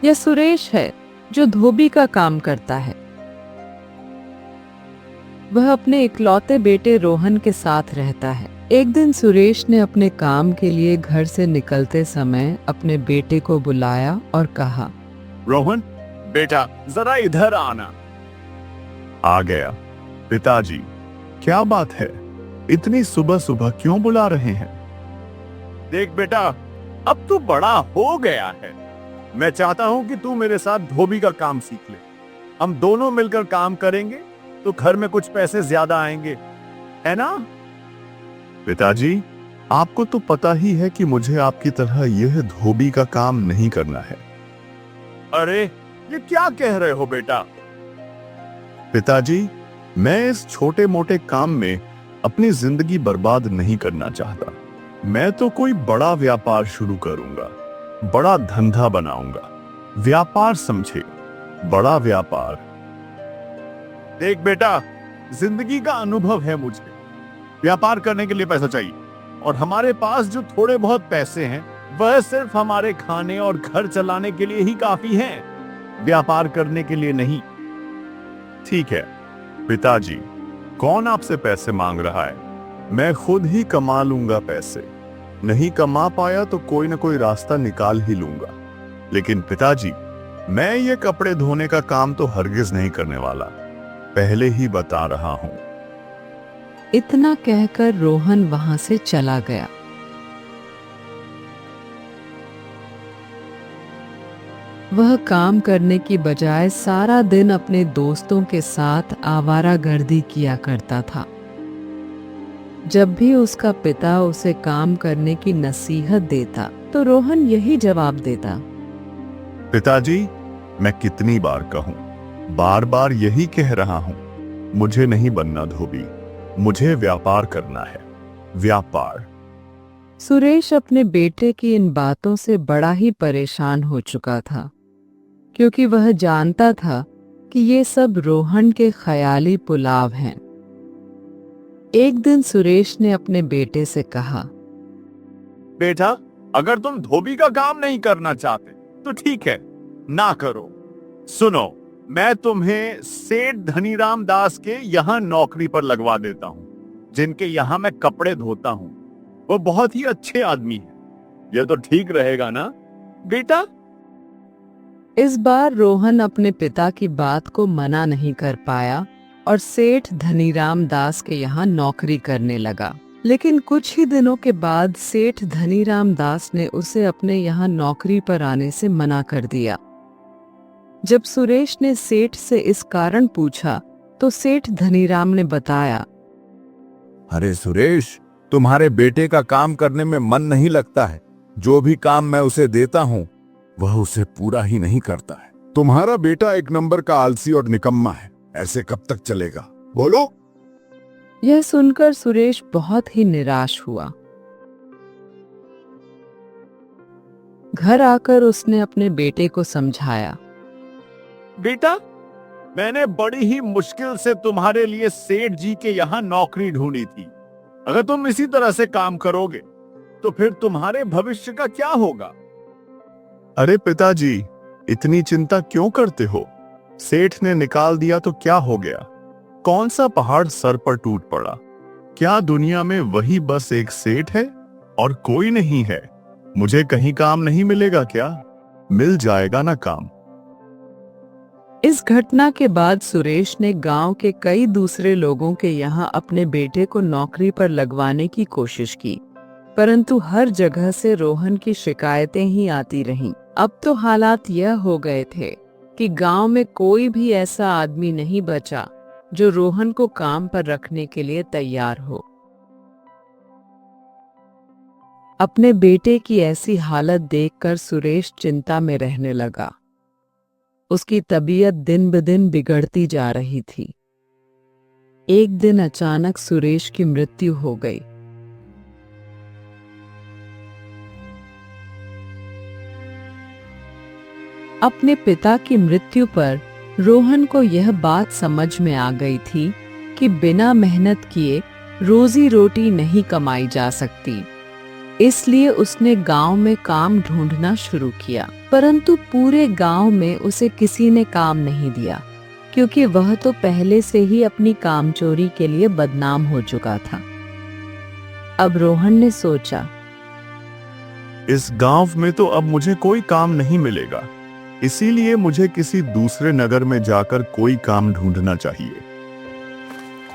यह सुरेश है जो धोबी का काम करता है। वह अपने इकलौते बेटे रोहन के साथ रहता है। एक दिन सुरेश ने अपने काम के लिए घर से निकलते समय अपने बेटे को बुलाया और कहा, रोहन बेटा जरा इधर आना। आ गया। पिताजी, क्या बात है? इतनी सुबह सुबह क्यों बुला रहे हैं? देख बेटा, अब तू बड़ा हो गया है। मैं चाहता हूं कि तू मेरे साथ धोबी का काम सीख ले। हम दोनों मिलकर काम करेंगे तो घर में कुछ पैसे ज्यादा आएंगे, है ना? पिताजी, आपको तो पता ही है कि मुझे आपकी तरह यह धोबी का काम नहीं करना है। अरे ये क्या कह रहे हो बेटा? पिताजी, मैं इस छोटे मोटे काम में अपनी जिंदगी बर्बाद नहीं करना चाहता। मैं तो कोई बड़ा व्यापार शुरू करूंगा, बड़ा धंधा बनाऊंगा। व्यापार समझे, बड़ा व्यापार। देख बेटा, जिंदगी का अनुभव है मुझे। व्यापार करने के लिए पैसा चाहिए और हमारे पास जो थोड़े बहुत पैसे हैं वह सिर्फ हमारे खाने और घर चलाने के लिए ही काफी हैं, व्यापार करने के लिए नहीं। ठीक है पिताजी, कौन आपसे पैसे मांग रहा है? मैं खुद ही कमा लूंगा पैसे। नहीं कमा पाया तो कोई ना कोई रास्ता निकाल ही लूंगा। लेकिन पिताजी, मैं ये कपड़े धोने का काम तो हरगिज नहीं करने वाला, पहले ही बता रहा हूं। इतना कहकर रोहन वहां से चला गया। वह काम करने की बजाय सारा दिन अपने दोस्तों के साथ आवारागर्दी किया करता था। जब भी उसका पिता उसे काम करने की नसीहत देता तो रोहन यही जवाब देता, पिताजी, मैं कितनी बार कहूं, बार बार यही कह रहा हूं, मुझे नहीं बनना धोबी, मुझे व्यापार करना है, व्यापार। सुरेश अपने बेटे की इन बातों से बड़ा ही परेशान हो चुका था, क्योंकि वह जानता था कि ये सब रोहन के ख्याली पुलाव हैं। एक दिन सुरेश ने अपने बेटे से कहा, बेटा, अगर तुम धोबी का काम नहीं करना चाहते तो ठीक है, ना करो। सुनो, मैं तुम्हें सेठ धनीराम दास के यहाँ नौकरी पर लगवा देता हूँ, जिनके यहाँ मैं कपड़े धोता हूँ। वो बहुत ही अच्छे आदमी है। ये तो ठीक रहेगा ना बेटा? इस बार रोहन अपने पिता की बात को मना नहीं कर पाया और सेठ धनीराम दास के यहाँ नौकरी करने लगा। लेकिन कुछ ही दिनों के बाद सेठ धनीराम दास ने उसे अपने यहाँ नौकरी पर आने से मना कर दिया। जब सुरेश ने सेठ से इस कारण पूछा तो सेठ धनीराम ने बताया, अरे सुरेश, तुम्हारे बेटे का काम करने में मन नहीं लगता है। जो भी काम मैं उसे देता हूँ वह उसे पूरा ही नहीं करता है। तुम्हारा बेटा एक नंबर का आलसी और निकम्मा है। ऐसे कब तक चलेगा? बोलो। यह सुनकर सुरेश बहुत ही निराश हुआ। घर आकर उसने अपने बेटे को समझाया, बेटा, मैंने बड़ी ही मुश्किल से तुम्हारे लिए सेठ जी के यहाँ नौकरी ढूंढी थी। अगर तुम इसी तरह से काम करोगे तो फिर तुम्हारे भविष्य का क्या होगा? अरे पिताजी, इतनी चिंता क्यों करते हो? सेठ ने निकाल दिया तो क्या हो गया? कौन सा पहाड़ सर पर टूट पड़ा? क्या दुनिया में वही बस एक सेठ है और कोई नहीं है? मुझे कहीं काम नहीं मिलेगा क्या? मिल जाएगा ना काम। इस घटना के बाद सुरेश ने गांव के कई दूसरे लोगों के यहाँ अपने बेटे को नौकरी पर लगवाने की कोशिश की, परंतु हर जगह से रोहन की शिकायतें ही आती रहीं। अब तो हालात यह हो गए थे कि गांव में कोई भी ऐसा आदमी नहीं बचा जो रोहन को काम पर रखने के लिए तैयार हो। अपने बेटे की ऐसी हालत देखकर सुरेश चिंता में रहने लगा। उसकी तबीयत दिन ब दिन बिगड़ती जा रही थी। एक दिन अचानक सुरेश की मृत्यु हो गई। अपने पिता की मृत्यु पर रोहन को यह बात समझ में आ गई थी कि बिना मेहनत किए रोजी रोटी नहीं कमाई जा सकती। इसलिए उसने गांव में काम ढूंढना शुरू किया। परंतु पूरे गांव में उसे किसी ने काम नहीं दिया, क्योंकि वह तो पहले से ही अपनी कामचोरी के लिए बदनाम हो चुका था। अब रोहन ने सोचा, इस गांव में तो अब मुझे कोई काम नहीं मिलेगा, इसीलिए मुझे किसी दूसरे नगर में जाकर कोई काम ढूंढना चाहिए।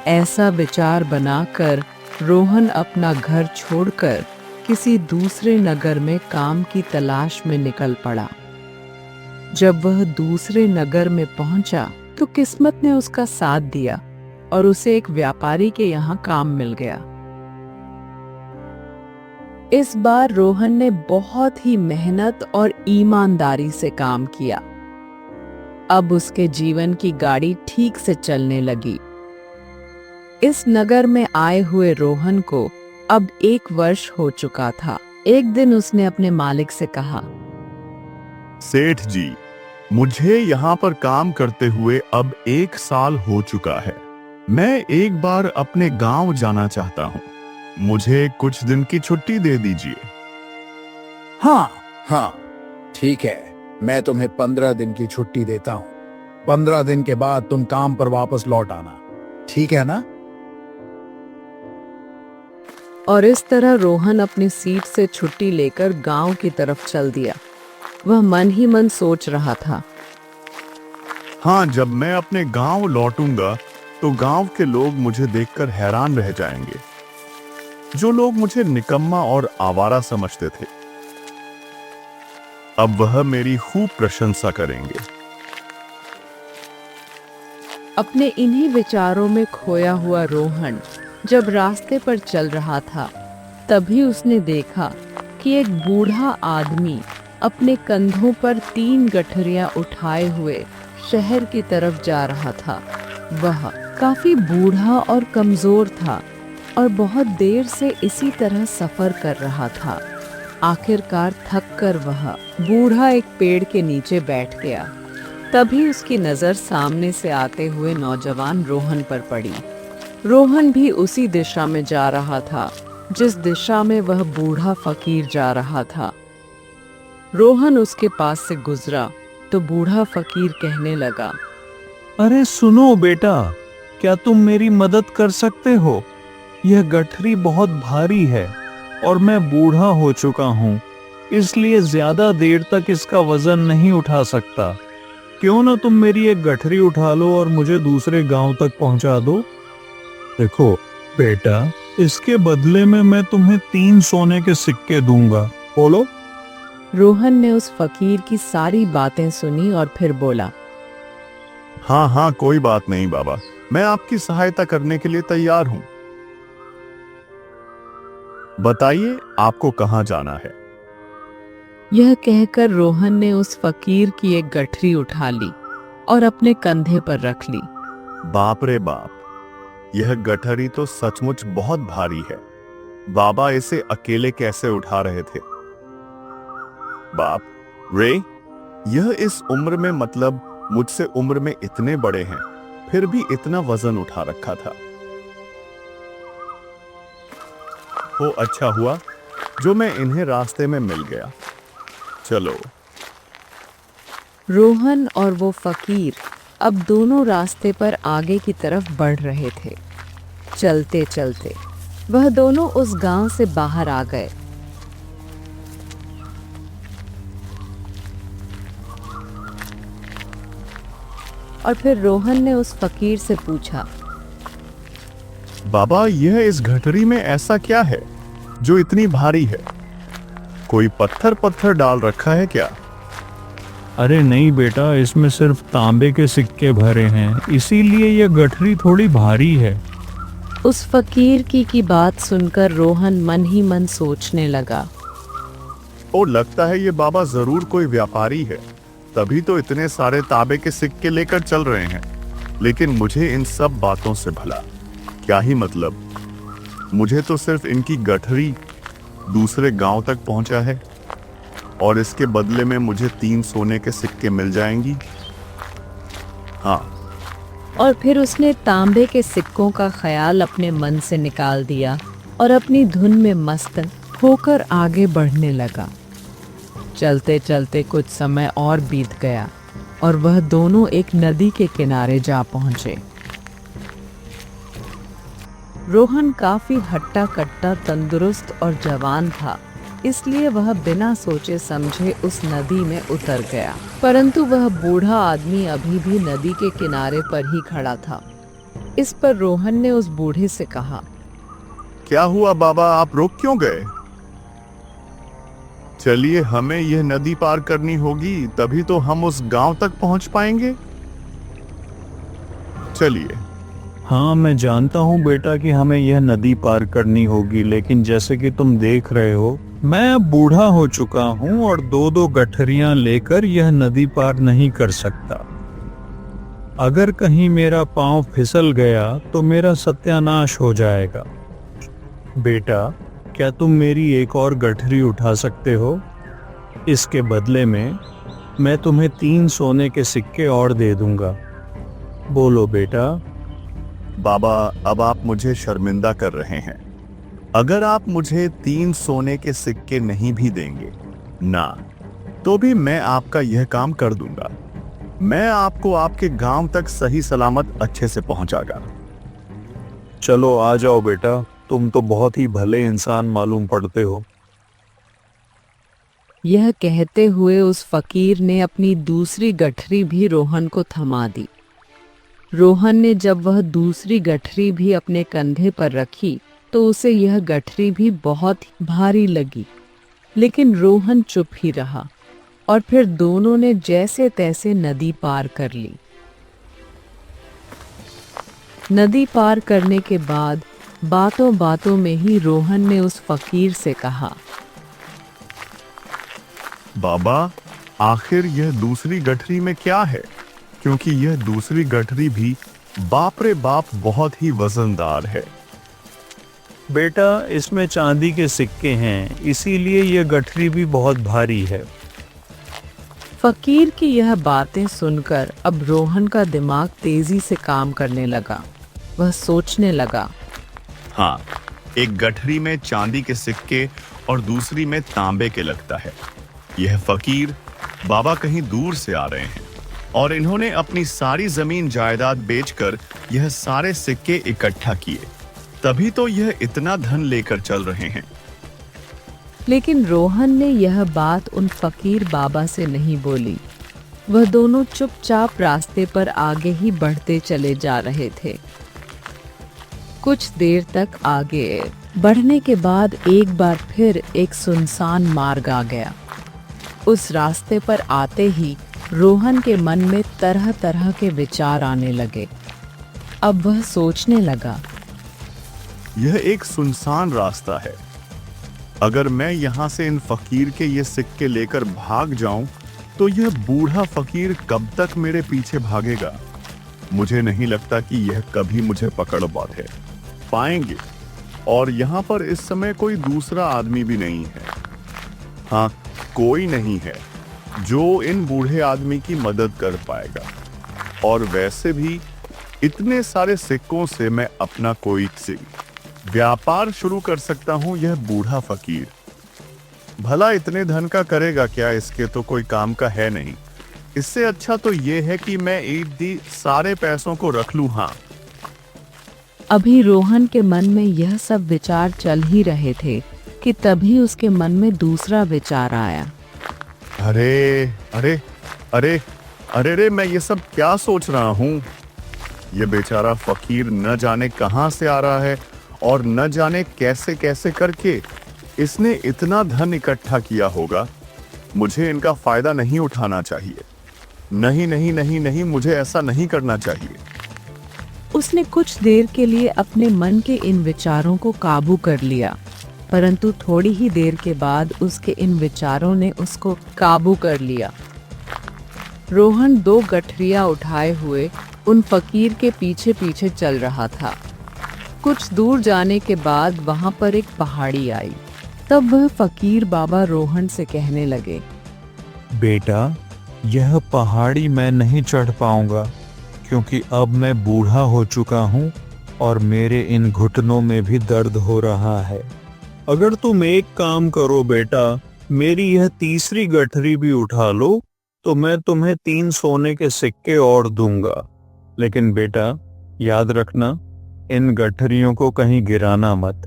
ऐसा विचार बनाकर रोहन अपना घर छोड़कर किसी दूसरे नगर में काम की तलाश में निकल पड़ा। जब वह दूसरे नगर में पहुंचा तो किस्मत ने उसका साथ दिया और उसे एक व्यापारी के यहाँ काम मिल गया। इस बार रोहन ने बहुत ही मेहनत और ईमानदारी से काम किया। अब उसके जीवन की गाड़ी ठीक से चलने लगी। इस नगर में आए हुए रोहन को अब 1 वर्ष हो चुका था। एक दिन उसने अपने मालिक से कहा, सेठ जी, मुझे यहाँ पर काम करते हुए अब 1 साल हो चुका है। मैं एक बार अपने गांव जाना चाहता हूँ। मुझे कुछ दिन की छुट्टी दे दीजिए। हाँ, ठीक है, मैं तुम्हें 15 दिन की छुट्टी देता हूँ। 15 दिन के बाद तुम काम पर वापस लौट आना, ठीक है ना? और इस तरह रोहन अपनी सीट से छुट्टी लेकर गांव की तरफ चल दिया। वह मन ही मन सोच रहा था, हाँ, जब मैं अपने गांव लौटूंगा तो गांव के लोग मुझे देखकर हैरान रह जाएंगे। जो लोग मुझे निकम्मा और आवारा समझते थे, अब वह मेरी खूब प्रशंसा करेंगे। अपने इन्हीं विचारों में खोया हुआ रोहन जब रास्ते पर चल रहा था, तभी उसने देखा कि एक बूढ़ा आदमी अपने कंधों पर 3 गठरियां उठाए हुए शहर की तरफ जा रहा था। वह काफी बूढ़ा और कमजोर था और बहुत देर से इसी तरह सफर कर रहा था। आखिरकार थक कर वह बूढ़ा एक पेड़ के नीचे बैठ गया। तभी उसकी नजर सामने से आते हुए नौजवान रोहन पर पड़ी। रोहन भी उसी दिशा में जा रहा था जिस दिशा में वह बूढ़ा फकीर जा रहा था। रोहन उसके पास से गुजरा तो बूढ़ा फकीर कहने लगा, अरे सुनो बेटा, क्या तुम मेरी मदद कर सकते हो? यह गठरी बहुत भारी है और मैं बूढ़ा हो चुका हूँ, इसलिए ज्यादा देर तक इसका वजन नहीं उठा सकता। क्यों ना तुम मेरी एक गठरी उठा लो और मुझे दूसरे गांव तक पहुंचा दो। देखो बेटा, इसके बदले में मैं तुम्हें 3 सोने के सिक्के दूंगा। बोलो। रोहन ने उस फकीर की सारी बातें सुनी और फिर बोला, हाँ हाँ, कोई बात नहीं बाबा, मैं आपकी सहायता करने के लिए तैयार हूं। बताइए आपको कहां जाना है? यह कहकर रोहन ने उस फकीर की एक गठरी उठा ली और अपने कंधे पर रख ली। बाप रे बाप, यह गठरी तो सचमुच बहुत भारी है। बाबा इसे अकेले कैसे उठा रहे थे? बाप रे, यह इस उम्र में, मतलब मुझसे उम्र में इतने बड़े हैं, फिर भी इतना वजन उठा रखा था। वो अच्छा हुआ जो मैं इन्हें रास्ते में मिल गया। चलो। रोहन और वो फकीर अब दोनों रास्ते पर आगे की तरफ बढ़ रहे थे। चलते चलते वह दोनों उस गांव से बाहर आ गए। और फिर रोहन ने उस फकीर से पूछा, बाबा, यह इस गठरी में ऐसा क्या है जो इतनी भारी है? कोई पत्थर डाल रखा है क्या? अरे नहीं बेटा, इसमें सिर्फ तांबे के सिक्के भरे हैं, इसीलिए यह गठरी थोड़ी भारी है। उस फकीर की बात सुनकर रोहन मन ही मन सोचने लगा, ओ, लगता है ये बाबा जरूर कोई व्यापारी है, तभी तो इतने सारे तांबे के सिक्के लेकर चल रहे हैं। लेकिन मुझे इन सब बातों से भला क्या ही मतलब? मुझे तो सिर्फ इनकी गठरी दूसरे गांव तक पहुंचा है और इसके बदले में मुझे 3 सोने के सिक्के मिल जाएंगी। हाँ। और फिर उसने तांबे के सिक्कों का ख्याल अपने मन से निकाल दिया और अपनी धुन में मस्त होकर आगे बढ़ने लगा। चलते चलते कुछ समय और बीत गया और वह दोनों एक नदी के किनारे जा पहुंचे। रोहन काफी हट्टा कट्टा, तंदुरुस्त और जवान था, इसलिए वह बिना सोचे समझे उस नदी में उतर गया। परंतु वह बूढ़ा आदमी अभी भी नदी के किनारे पर ही खड़ा था। इस पर रोहन ने उस बूढ़े से कहा, क्या हुआ बाबा, आप रुक क्यों गए? चलिए, हमें यह नदी पार करनी होगी, तभी तो हम उस गांव तक पहुंच पाएंगे। चलिए। हाँ, मैं जानता हूँ बेटा कि हमें यह नदी पार करनी होगी, लेकिन जैसे कि तुम देख रहे हो, मैं अब बूढ़ा हो चुका हूँ और दो दो गठरियां लेकर यह नदी पार नहीं कर सकता। अगर कहीं मेरा पांव फिसल गया तो मेरा सत्यानाश हो जाएगा। बेटा, क्या तुम मेरी एक और गठरी उठा सकते हो? इसके बदले में मैं तुम्हें 3 सोने के सिक्के और दे दूंगा। बोलो बेटा। बाबा, अब आप मुझे शर्मिंदा कर रहे हैं। अगर आप मुझे 3 सोने के सिक्के नहीं भी देंगे ना, तो भी मैं आपका यह काम कर दूंगा। मैं आपको आपके गांव तक सही सलामत अच्छे से पहुंचागा। चलो आ जाओ बेटा, तुम तो बहुत ही भले इंसान मालूम पड़ते हो। यह कहते हुए उस फकीर ने अपनी दूसरी गठरी भी रोहन को थमा दी। रोहन ने जब वह दूसरी गठरी भी अपने कंधे पर रखी तो उसे यह गठरी भी बहुत भारी लगी, लेकिन रोहन चुप ही रहा और फिर दोनों ने जैसे तैसे नदी पार कर ली। नदी पार करने के बाद बातों बातों में ही रोहन ने उस फकीर से कहा, बाबा, आखिर यह दूसरी गठरी में क्या है? क्योंकि यह दूसरी गठरी भी बाप रे बाप बहुत ही वजनदार है। बेटा, इसमें चांदी के सिक्के हैं, इसीलिए यह गठरी भी बहुत भारी है। फकीर की यह बातें सुनकर अब रोहन का दिमाग तेजी से काम करने लगा। वह सोचने लगा, हाँ, एक गठरी में चांदी के सिक्के और दूसरी में तांबे के लगता है। यह फकीर बाबा कहीं दूर से आ रहे हैं और इन्होंने अपनी सारी जमीन जायदाद बेचकर यह सारे सिक्के इकट्ठा किए, तभी तो यह इतना धन लेकर चल रहे हैं। लेकिन रोहन ने यह बात उन फकीर बाबा से नहीं बोली। वह दोनों चुपचाप रास्ते पर आगे ही बढ़ते चले जा रहे थे। कुछ देर तक आगे बढ़ने के बाद एक बार फिर एक सुनसान मार्ग आ गया। उस रास्ते पर आते ही रोहन के मन में तरह तरह के विचार आने लगे। अब वह सोचने लगा, यह एक सुनसान रास्ता है। अगर मैं यहाँ से इन फकीर के ये सिक्के लेकर भाग जाऊं, तो यह बूढ़ा फकीर कब तक मेरे पीछे भागेगा? मुझे नहीं लगता कि यह कभी मुझे पकड़ पाएंगे। और यहाँ पर इस समय कोई दूसरा आदमी भी नहीं है। हाँ, कोई नहीं है जो इन बूढ़े आदमी की मदद कर पाएगा। और वैसे भी इतने सारे सिक्कों से मैं अपना कोई व्यापार शुरू कर सकता हूँ। यह बूढ़ा फकीर भला इतने धन का करेगा क्या? इसके तो कोई काम का है नहीं। इससे अच्छा तो यह है कि मैं एक सारे पैसों को रख लूं। हाँ, अभी रोहन के मन में यह सब विचार चल ही रहे थे कि तभी उसके मन में दूसरा विचार आया। अरे अरे अरे अरे रे, मैं ये सब क्या सोच रहा हूँ? ये बेचारा फकीर न जाने कहां से आ रहा है और न जाने कैसे कैसे करके इसने इतना धन इकट्ठा किया होगा। मुझे इनका फायदा नहीं उठाना चाहिए। नहीं नहीं नहीं नहीं, मुझे ऐसा नहीं करना चाहिए। उसने कुछ देर के लिए अपने मन के इन विचारों को काबू कर लिया, परंतु थोड़ी ही देर के बाद उसके इन विचारों ने उसको काबू कर लिया। रोहन 2 गठरियां उठाए हुए उन फकीर के पीछे पीछे चल रहा था। कुछ दूर जाने के बाद वहां पर एक पहाड़ी आई। तब वह फकीर बाबा रोहन से कहने लगे, बेटा, यह पहाड़ी मैं नहीं चढ़ पाऊंगा, क्योंकि अब मैं बूढ़ा हो चुका हूँ और मेरे इन घुटनों में भी दर्द हो रहा है। अगर तुम एक काम करो बेटा, मेरी यह तीसरी गठरी भी उठा लो तो मैं तुम्हें 3 सोने के सिक्के और दूंगा। लेकिन बेटा याद रखना, इन गठरियों को कहीं गिराना मत,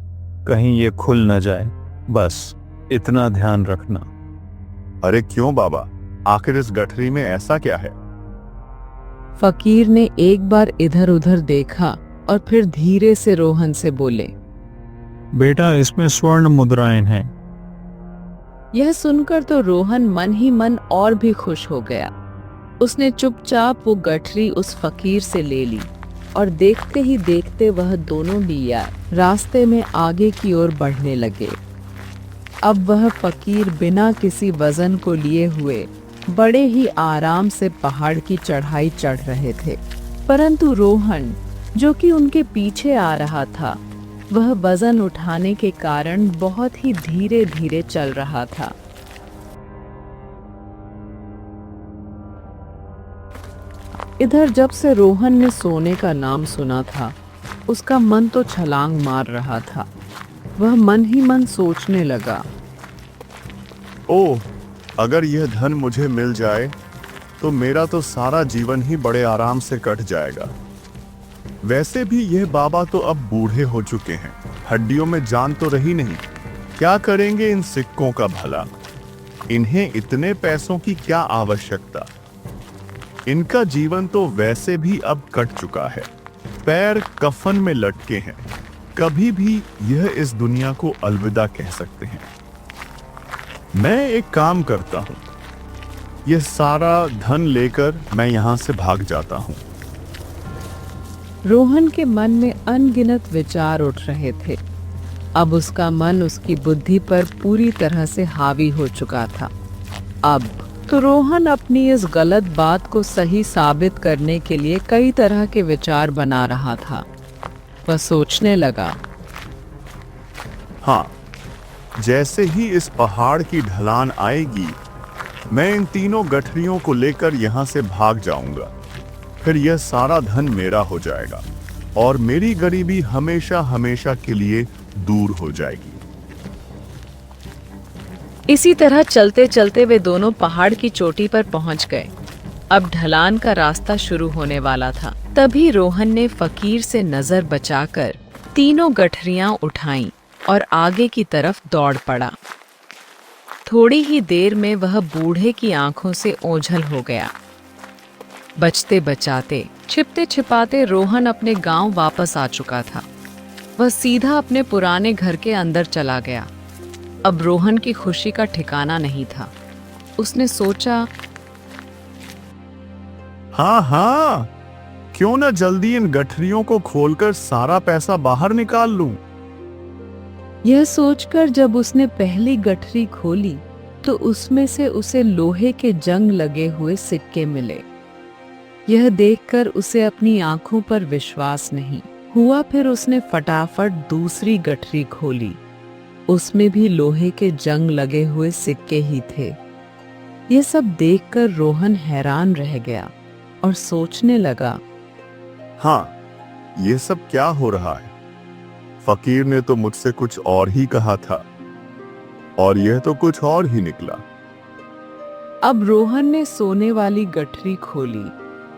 कहीं ये खुल न जाए। बस इतना ध्यान रखना। अरे क्यों बाबा, आखिर इस गठरी में ऐसा क्या है? फकीर ने एक बार इधर उधर देखा और फिर धीरे से रोहन से बोले, बेटा इसमें स्वर्ण मुद्राएं हैं। यह सुनकर तो रोहन मन ही मन और भी खुश हो गया। उसने चुपचाप वो गठरी उस फकीर से ले ली और देखते ही देखते वह दोनों भी यार रास्ते में आगे की ओर बढ़ने लगे। अब वह फकीर बिना किसी वजन को लिए हुए बड़े ही आराम से पहाड़ की चढ़ाई चढ़ रहे थे, परंतु रोहन जो कि उनके पीछे आ रहा था, वह वजन उठाने के कारण बहुत ही धीरे धीरे चल रहा था। इधर जब से रोहन ने सोने का नाम सुना था, उसका मन तो छलांग मार रहा था। वह मन ही मन सोचने लगा, ओह, अगर यह धन मुझे मिल जाए तो मेरा तो सारा जीवन ही बड़े आराम से कट जाएगा। वैसे भी यह बाबा तो अब बूढ़े हो चुके हैं, हड्डियों में जान तो रही नहीं। क्या करेंगे इन सिक्कों का भला? इन्हें इतने पैसों की क्या आवश्यकता? इनका जीवन तो वैसे भी अब कट चुका है, पैर कफन में लटके हैं। कभी भी यह इस दुनिया को अलविदा कह सकते हैं। मैं एक काम करता हूं, यह सारा धन लेकर मैं यहां से भाग जाता हूं। रोहन के मन में अनगिनत विचार उठ रहे थे। अब उसका मन उसकी बुद्धि पर पूरी तरह से हावी हो चुका था। अब तो रोहन अपनी इस गलत बात को सही साबित करने के लिए कई तरह के विचार बना रहा था। वह सोचने लगा, हाँ, जैसे ही इस पहाड़ की ढलान आएगी, मैं इन तीनों गठरियों को लेकर यहां से भाग जाऊंगा। फिर यह सारा धन मेरा हो जाएगा और मेरी गरीबी हमेशा हमेशा के लिए दूर हो जाएगी। इसी तरह चलते चलते वे दोनों पहाड़ की चोटी पर पहुंच गए। अब ढलान का रास्ता शुरू होने वाला था। तभी रोहन ने फकीर से नजर बचाकर तीनों गठरियां उठाईं और आगे की तरफ दौड़ पड़ा। थोड़ी ही देर में वह बूढ़े की आंखों से ओझल हो गया। बचते बचाते, छिपते छिपाते रोहन अपने गांव वापस आ चुका था। वह सीधा अपने पुराने घर के अंदर चला गया। अब रोहन की खुशी का ठिकाना नहीं था। उसने सोचा, हाँ, क्यों न जल्दी इन गठरियों को खोलकर सारा पैसा बाहर निकाल लूं। यह सोचकर जब उसने पहली गठरी खोली तो उसमें से उसे लोहे के जंग लगे हुए सिक्के मिले। यह देखकर उसे अपनी आंखों पर विश्वास नहीं हुआ। फिर उसने फटाफट दूसरी गठरी खोली। उसमें भी लोहे के जंग लगे हुए सिक्के ही थे। यह सब देखकर रोहन हैरान रह गया और सोचने लगा, हाँ, ये सब क्या हो रहा है? फकीर ने तो मुझसे कुछ और ही कहा था और यह तो कुछ और ही निकला। अब रोहन ने सोने वाली गठरी खोली।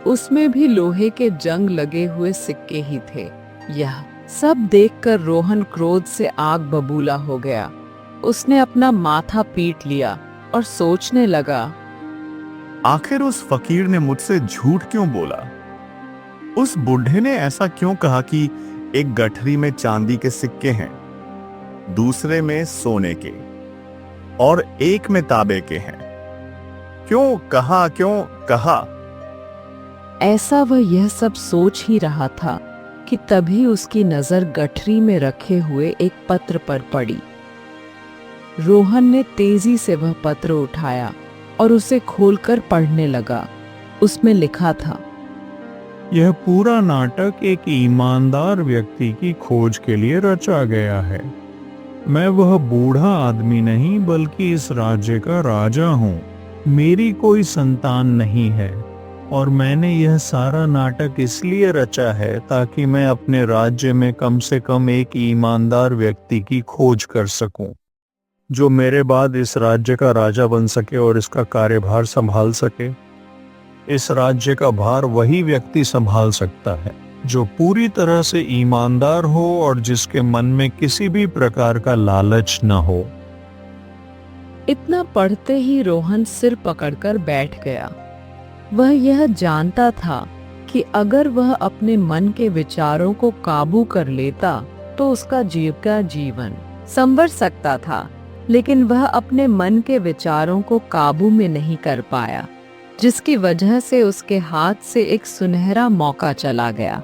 उसमें भी लोहे के जंग लगे हुए सिक्के ही थे। यह सब देखकर रोहन क्रोध से आग बबूला हो गया। उसने अपना माथा पीट लिया और सोचने लगा, आखिर उस फकीर ने मुझसे झूठ क्यों बोला? उस बूढ़े ने ऐसा क्यों कहा कि एक गठरी में चांदी के सिक्के हैं, दूसरे में सोने के और एक में तांबे के हैं? क्यों कहा? ऐसा वह यह सब सोच ही रहा था कि तभी उसकी नजर गठरी में रखे हुए एक पत्र पर पड़ी। रोहन ने तेजी से वह पत्र उठाया और उसे खोलकर पढ़ने लगा। उसमें लिखा था, यह पूरा नाटक एक ईमानदार व्यक्ति की खोज के लिए रचा गया है। मैं वह बूढ़ा आदमी नहीं बल्कि इस राज्य का राजा हूँ। मेरी कोई संतान नहीं है और मैंने यह सारा नाटक इसलिए रचा है ताकि मैं अपने राज्य में कम से कम एक ईमानदार व्यक्ति की खोज कर सकूं। जो मेरे बाद इस राज्य का राजा बन सके और इसका कार्यभार संभाल सके। इस राज्य का भार वही व्यक्ति संभाल सकता है जो पूरी तरह से ईमानदार हो और जिसके मन में किसी भी प्रकार का लालच न हो। इतना पढ़ते ही रोहन सिर पकड़कर बैठ गया। वह यह जानता था कि अगर वह अपने मन के विचारों को काबू कर लेता तो उसका जीवन संवर सकता था, लेकिन वह अपने मन के विचारों को काबू में नहीं कर पाया, जिसकी वजह से उसके हाथ से एक सुनहरा मौका चला गया।